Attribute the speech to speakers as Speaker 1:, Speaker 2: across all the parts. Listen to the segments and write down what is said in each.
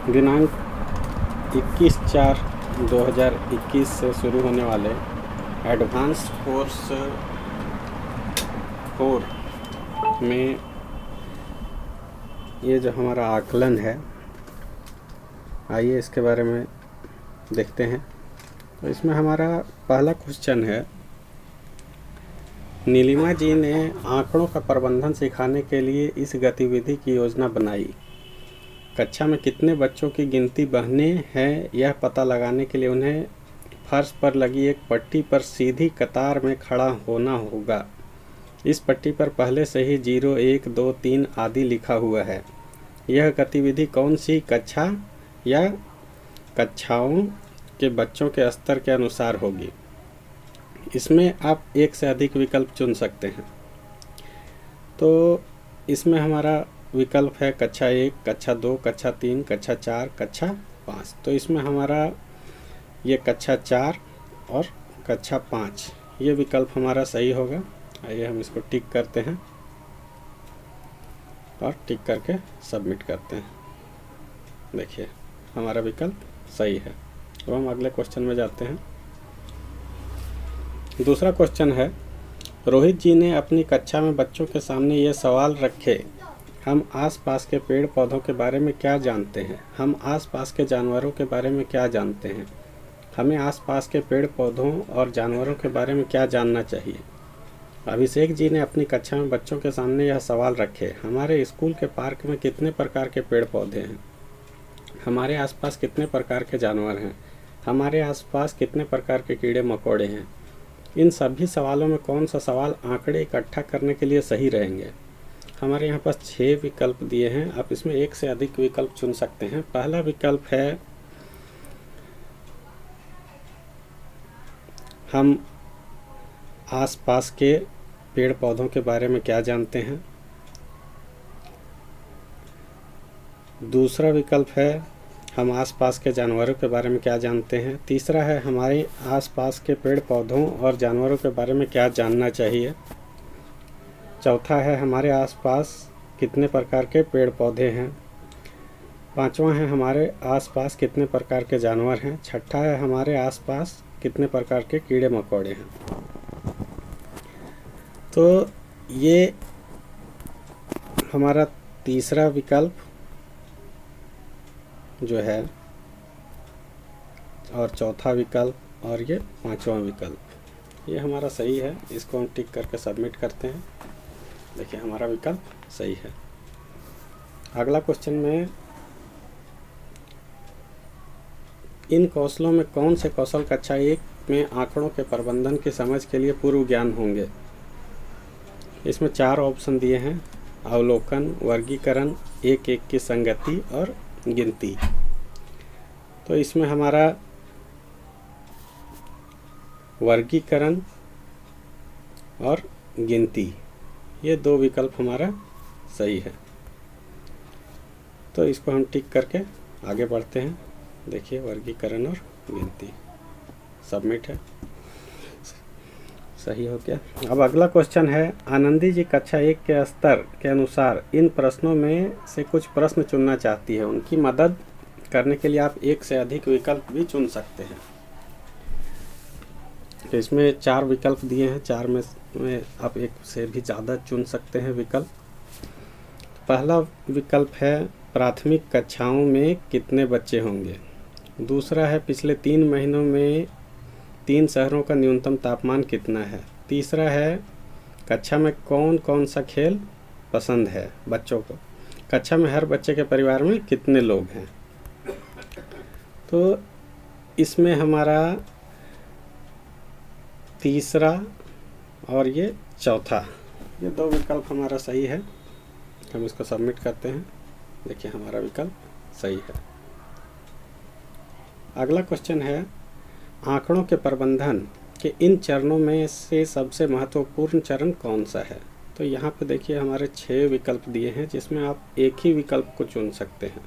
Speaker 1: दिनांक 21/4/2021 से शुरू होने वाले एडवांस कोर्स 4 में ये जो हमारा आकलन है, आइए इसके बारे में देखते हैं। तो इसमें हमारा पहला क्वेश्चन है, नीलिमा जी ने आंकड़ों का प्रबंधन सिखाने के लिए इस गतिविधि की योजना बनाई। कक्षा में कितने बच्चों की गिनती बहने हैं यह पता लगाने के लिए उन्हें फर्श पर लगी एक पट्टी पर सीधी कतार में खड़ा होना होगा। इस पट्टी पर पहले से ही 0, 1, 2, 3 आदि लिखा हुआ है। यह गतिविधि कौन सी कक्षा या कक्षाओं के बच्चों के स्तर के अनुसार होगी। इसमें आप एक से अधिक विकल्प चुन सकते हैं। तो इसमें हमारा विकल्प है कक्षा 1, कक्षा 2, कक्षा 3, कक्षा 4, कक्षा 5। तो इसमें हमारा ये कक्षा 4 और कक्षा 5 ये विकल्प हमारा सही होगा। आइए हम इसको टिक करते हैं और टिक करके सबमिट करते हैं। देखिए हमारा विकल्प सही है। तो हम अगले क्वेश्चन में जाते हैं। दूसरा क्वेश्चन है, रोहित जी ने अपनी कक्षा में बच्चों के सामने ये सवाल रखे, हम आसपास के पेड़ पौधों के बारे में क्या जानते हैं। हम आसपास के जानवरों के बारे में क्या जानते हैं। हमें आसपास के पेड़ पौधों और जानवरों के बारे में क्या जानना चाहिए। अभिषेक जी ने अपनी कक्षा में बच्चों के सामने यह सवाल रखे, हमारे स्कूल के पार्क में कितने प्रकार के पेड़ पौधे हैं। हमारे आसपास कितने प्रकार के जानवर हैं। हमारे आसपास कितने प्रकार के कीड़े मकोड़े हैं। इन सभी सवालों में कौन सा सवाल आंकड़े इकट्ठा करने के लिए सही रहेंगे। हमारे यहाँ पास 6 विकल्प दिए हैं। आप इसमें एक से अधिक विकल्प चुन सकते हैं। पहला विकल्प है, हम आसपास के पेड़ पौधों के बारे में क्या जानते हैं। दूसरा विकल्प है, हम आसपास के जानवरों के बारे में क्या जानते हैं। तीसरा है, हमारे आसपास के पेड़ पौधों और जानवरों के बारे में क्या जानना चाहिए। चौथा है, हमारे आसपास कितने प्रकार के पेड़ पौधे हैं। पांचवा है, हमारे आसपास कितने प्रकार के जानवर हैं। छठा है, हमारे आसपास कितने प्रकार के कीड़े मकोड़े हैं। तो ये हमारा तीसरा विकल्प जो है और चौथा विकल्प और ये पांचवा विकल्प ये हमारा सही है। इसको हम टिक करके सबमिट करते हैं। देखिए हमारा विकल्प सही है। अगला क्वेश्चन में, इन कौशलों में कौन से कौशल कक्षा 1 में आंकड़ों के प्रबंधन की समझ के लिए पूर्व ज्ञान होंगे। इसमें 4 ऑप्शन दिए हैं, अवलोकन, वर्गीकरण, एक की संगति और गिनती। तो इसमें हमारा वर्गीकरण और गिनती ये 2 विकल्प हमारा सही है। तो इसको हम टिक करके आगे बढ़ते हैं। देखिए वर्गीकरण और गिनती सबमिट है, सही हो गया। अब अगला क्वेश्चन है, आनंदी जी कक्षा 1 के स्तर के अनुसार इन प्रश्नों में से कुछ प्रश्न चुनना चाहती है। उनकी मदद करने के लिए आप एक से अधिक विकल्प भी चुन सकते हैं। तो इसमें 4 विकल्प दिए हैं, 4 में आप एक से भी ज़्यादा चुन सकते हैं विकल्प। पहला विकल्प है, प्राथमिक कक्षाओं में कितने बच्चे होंगे। दूसरा है, पिछले 3 महीनों में 3 शहरों का न्यूनतम तापमान कितना है। तीसरा है, कक्षा में कौन कौन सा खेल पसंद है बच्चों को। कक्षा में हर बच्चे के परिवार में कितने लोग हैं। तो इसमें हमारा तीसरा और ये चौथा ये 2 विकल्प हमारा सही है। हम इसको सबमिट करते हैं। देखिए हमारा विकल्प सही है। अगला क्वेश्चन है, आंकड़ों के प्रबंधन के इन चरणों में से सबसे महत्वपूर्ण चरण कौन सा है। तो यहाँ पे देखिए हमारे 6 विकल्प दिए हैं, जिसमें आप एक ही विकल्प को चुन सकते हैं।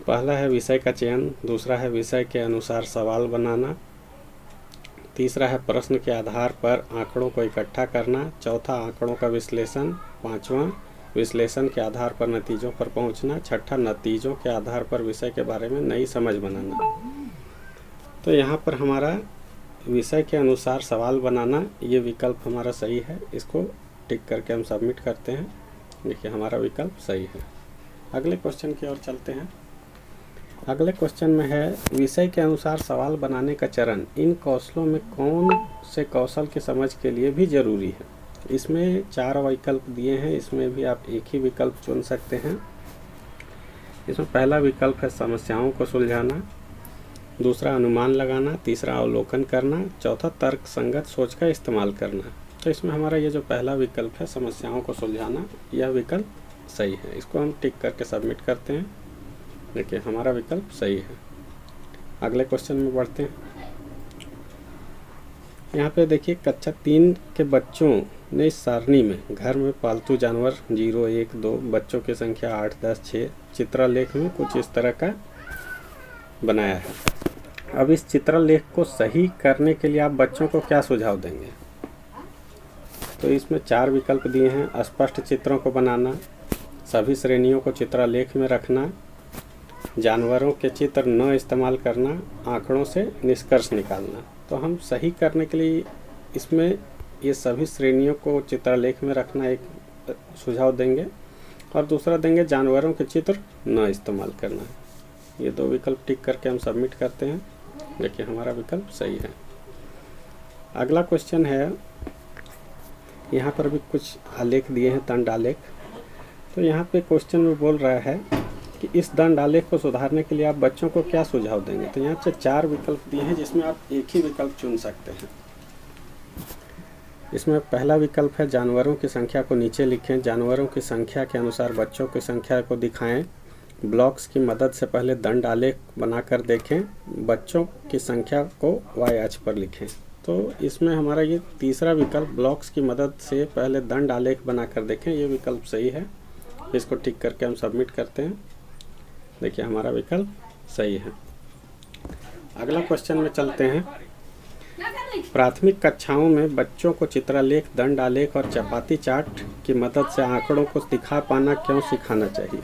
Speaker 1: पहला है विषय का चयन, दूसरा है विषय के अनुसार सवाल बनाना, तीसरा है प्रश्न के आधार पर आंकड़ों को इकट्ठा करना, चौथा आंकड़ों का विश्लेषण, पांचवा विश्लेषण के आधार पर नतीजों पर पहुंचना। छठा, नतीजों के आधार पर विषय के बारे में नई समझ बनाना। तो यहाँ पर हमारा विषय के अनुसार सवाल बनाना, ये विकल्प हमारा सही है। इसको टिक करके हम सबमिट करते हैं। देखिए हमारा विकल्प सही है। अगले क्वेश्चन की ओर चलते हैं। अगले क्वेश्चन में है, विषय के अनुसार सवाल बनाने का चरण इन कौशलों में कौन से कौशल की समझ के लिए भी जरूरी है। इसमें 4 विकल्प दिए हैं, इसमें भी आप एक ही विकल्प चुन सकते हैं। इसमें पहला विकल्प है समस्याओं को सुलझाना, दूसरा अनुमान लगाना, तीसरा अवलोकन करना, चौथा तर्क संगत सोच का इस्तेमाल करना। तो इसमें हमारा ये जो पहला विकल्प है समस्याओं को सुलझाना, यह विकल्प सही है। इसको हम टिक करके सबमिट करते हैं। देखिए हमारा विकल्प सही है। अगले क्वेश्चन में बढ़ते हैं। यहाँ पे देखिए कक्षा 3 के बच्चों ने इस सारणी में घर में पालतू जानवर 0, 1, 2 बच्चों की संख्या 8, 10, 6 चित्रलेख में कुछ इस तरह का बनाया है। अब इस चित्रलेख को सही करने के लिए आप बच्चों को क्या सुझाव देंगे। तो इसमें 4 विकल्प दिए हैं। स्पष्ट चित्रों को बनाना, सभी श्रेणियों को चित्रलेख में रखना, जानवरों के चित्र न इस्तेमाल करना, आंकड़ों से निष्कर्ष निकालना। तो हम सही करने के लिए इसमें ये सभी श्रेणियों को चित्रलेख में रखना एक सुझाव देंगे, और दूसरा देंगे जानवरों के चित्र न इस्तेमाल करना। ये 2 विकल्प टिक करके हम सबमिट करते हैं। देखिए हमारा विकल्प सही है। अगला क्वेश्चन है, यहाँ पर भी कुछ आलेख दिए हैं, दंड आलेख। तो यहाँ पे क्वेश्चन में बोल रहा है कि इस दंड आलेख को सुधारने के लिए आप बच्चों को क्या सुझाव देंगे। तो यहाँ से 4 विकल्प दिए हैं, जिसमें आप एक ही विकल्प चुन सकते हैं। इसमें पहला विकल्प है जानवरों की संख्या को नीचे लिखें, जानवरों की संख्या के अनुसार बच्चों की संख्या को दिखाएं, ब्लॉक्स की मदद से पहले दंड आलेख बनाकर देखें, बच्चों की संख्या को y अक्ष पर लिखें। तो इसमें हमारा ये तीसरा विकल्प ब्लॉक्स की मदद से पहले दंड आलेख बनाकर देखें, ये विकल्प सही है। इसको टिक करके हम सबमिट करते हैं। देखिए हमारा विकल्प सही है। अगला क्वेश्चन में चलते हैं। प्राथमिक कक्षाओं में बच्चों को चित्रलेख, दंड आलेख और चपाती चार्ट की मदद से आंकड़ों को दिखा पाना क्यों सिखाना चाहिए।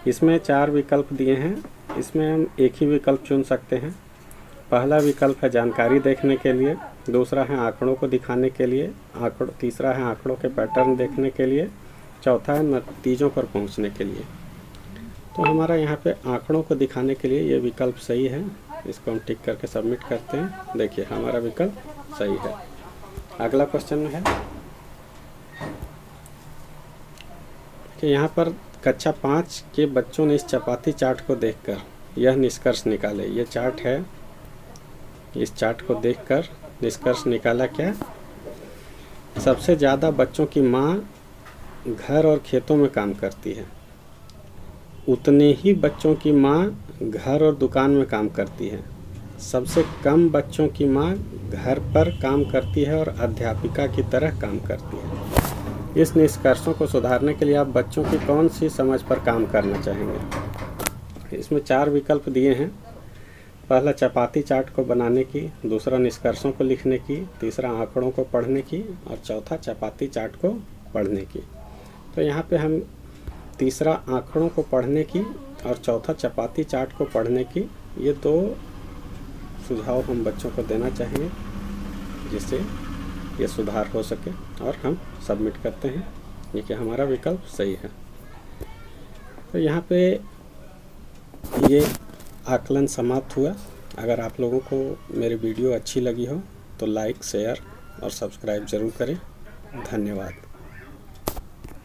Speaker 1: इसमें 4 विकल्प दिए हैं, इसमें हम एक ही विकल्प चुन सकते हैं। पहला विकल्प है जानकारी देखने के लिए, दूसरा है आंकड़ों को दिखाने के लिए, तीसरा है आंकड़ों के पैटर्न देखने के लिए, चौथा है नतीजों पर पहुंचने के लिए। तो हमारा यहाँ पे आंकड़ों को दिखाने के लिए ये विकल्प सही है। इसको हम टिक करके सबमिट करते हैं। देखिए हमारा विकल्प सही है। अगला क्वेश्चन में है कि यहाँ पर कक्षा 5 के बच्चों ने इस चपाती चार्ट को देखकर यह निष्कर्ष निकाले। ये चार्ट है, इस चार्ट को देखकर निष्कर्ष निकाला क्या, सबसे ज़्यादा बच्चों की माँ घर और खेतों में काम करती है, उतने ही बच्चों की माँ घर और दुकान में काम करती है, सबसे कम बच्चों की माँ घर पर काम करती है और अध्यापिका की तरह काम करती है। इस निष्कर्षों को सुधारने के लिए आप बच्चों की कौन सी समझ पर काम करना चाहेंगे। इसमें 4 विकल्प दिए हैं। पहला चपाती चार्ट को बनाने की, दूसरा निष्कर्षों को लिखने की, तीसरा आंकड़ों को पढ़ने की और चौथा चपाती चार्ट को पढ़ने की। तो यहाँ पे हम तीसरा आंकड़ों को पढ़ने की और चौथा चपाती चार्ट को पढ़ने की, ये 2 सुझाव हम बच्चों को देना चाहिए, जिससे ये सुधार हो सके। और हम सबमिट करते हैं। ये कि हमारा विकल्प सही है। तो यहाँ पे ये आकलन समाप्त हुआ। अगर आप लोगों को मेरी वीडियो अच्छी लगी हो तो लाइक, शेयर और सब्सक्राइब ज़रूर करें। धन्यवाद।